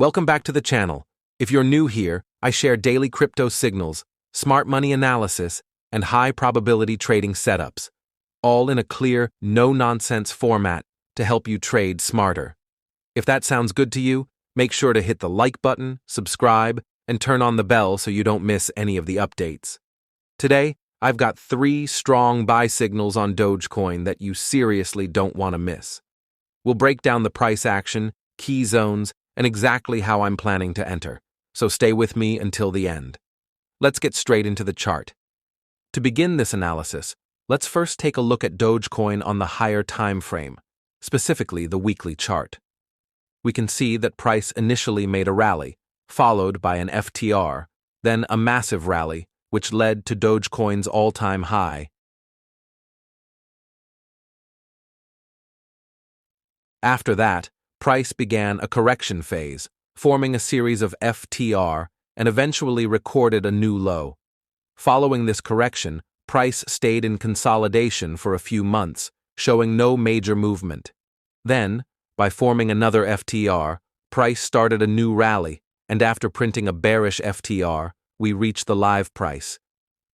Welcome back to the channel. If you're new here, I share daily crypto signals, smart money analysis, and high-probability trading setups, all in a clear, no-nonsense format to help you trade smarter. If that sounds good to you, make sure to hit the like button, subscribe, and turn on the bell so you don't miss any of the updates. Today, I've got 3 strong buy signals on Dogecoin that you seriously don't want to miss. We'll break down the price action, key zones, and exactly how I'm planning to enter, so stay with me until the end. Let's get straight into the chart. To begin this analysis, let's first take a look at Dogecoin on the higher time frame, specifically the weekly chart. We can see that price initially made a rally, followed by an FTR, then a massive rally, which led to Dogecoin's all-time high. After that, price began a correction phase, forming a series of FTR and eventually recorded a new low. Following this correction, price stayed in consolidation for a few months, showing no major movement. Then, by forming another FTR, price started a new rally, and after printing a bearish FTR, we reached the live price.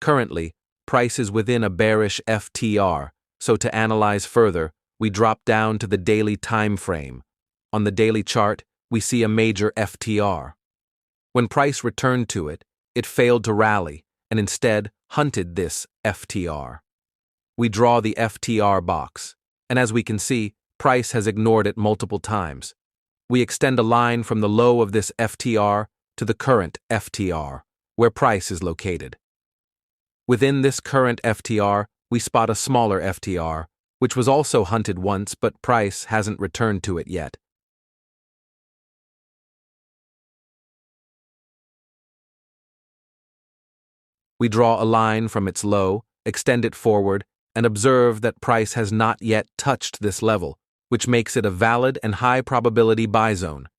Currently, price is within a bearish FTR, so to analyze further, we drop down to the daily time frame. On the daily chart, we see a major FTR. When price returned to it, it failed to rally and instead hunted this FTR. We draw the FTR box, and as we can see, price has ignored it multiple times. We extend a line from the low of this FTR to the current FTR, where price is located. Within this current FTR, we spot a smaller FTR, which was also hunted once but price hasn't returned to it yet. We draw a line from its low, extend it forward, and observe that price has not yet touched this level, which makes it a valid and high-probability buy zone.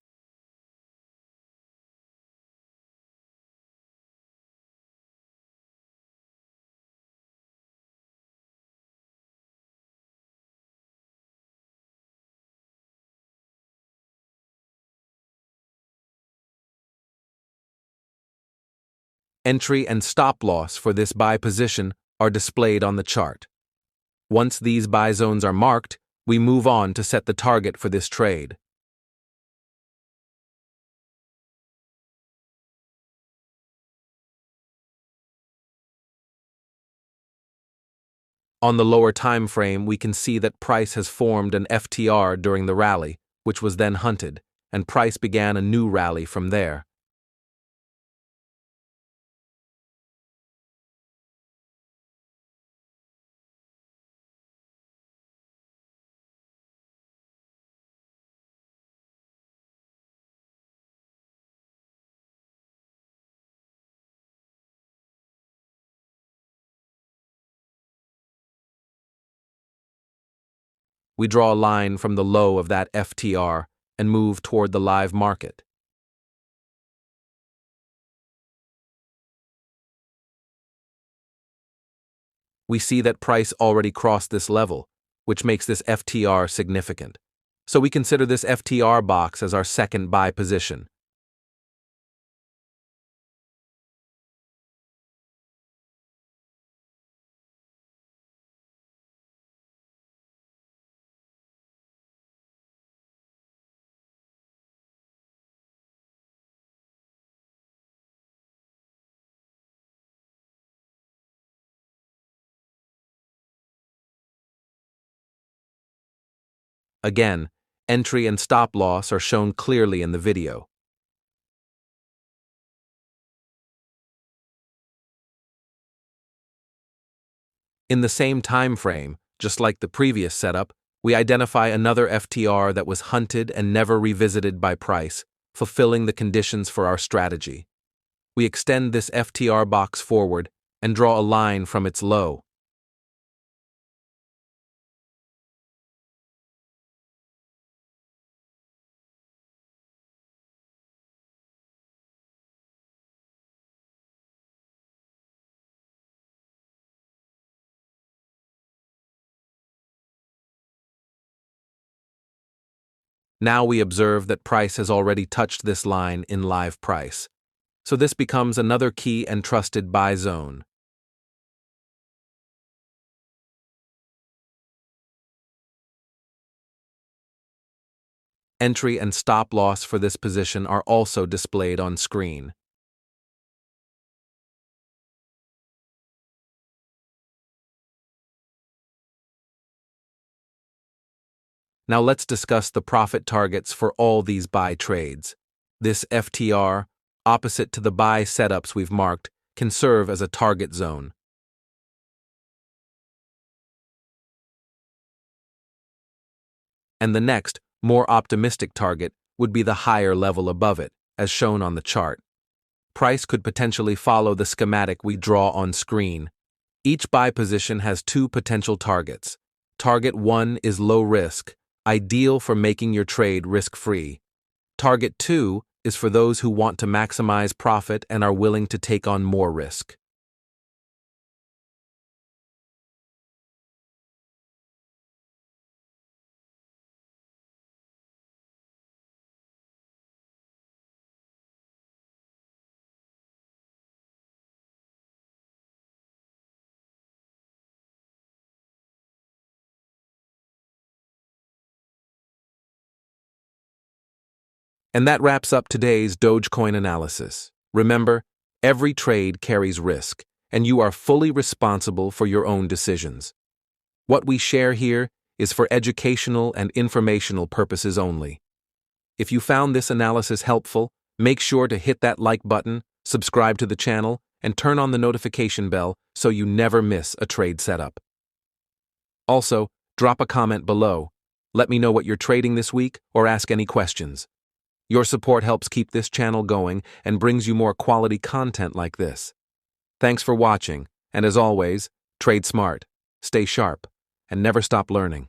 Entry and stop loss for this buy position are displayed on the chart. Once these buy zones are marked, we move on to set the target for this trade. On the lower time frame, we can see that price has formed an FTR during the rally, which was then hunted, and price began a new rally from there. We draw a line from the low of that FTR and move toward the live market. We see that price already crossed this level, which makes this FTR significant. So we consider this FTR box as our second buy position. Again, entry and stop loss are shown clearly in the video. In the same time frame, just like the previous setup, we identify another FTR that was hunted and never revisited by price, fulfilling the conditions for our strategy. We extend this FTR box forward and draw a line from its low. Now we observe that price has already touched this line in live price. So this becomes another key and trusted buy zone. Entry and stop loss for this position are also displayed on screen. Now let's discuss the profit targets for all these buy trades. This FTR, opposite to the buy setups we've marked, can serve as a target zone. And the next, more optimistic target would be the higher level above it, as shown on the chart. Price could potentially follow the schematic we draw on screen. Each buy position has two potential targets. Target 1 is low risk, ideal for making your trade risk-free. Target 2 is for those who want to maximize profit and are willing to take on more risk. And that wraps up today's Dogecoin analysis. Remember, every trade carries risk, and you are fully responsible for your own decisions. What we share here is for educational and informational purposes only. If you found this analysis helpful, make sure to hit that like button, subscribe to the channel, and turn on the notification bell so you never miss a trade setup. Also, drop a comment below. Let me know what you're trading this week or ask any questions. Your support helps keep this channel going and brings you more quality content like this. Thanks for watching, and as always, trade smart, stay sharp, and never stop learning.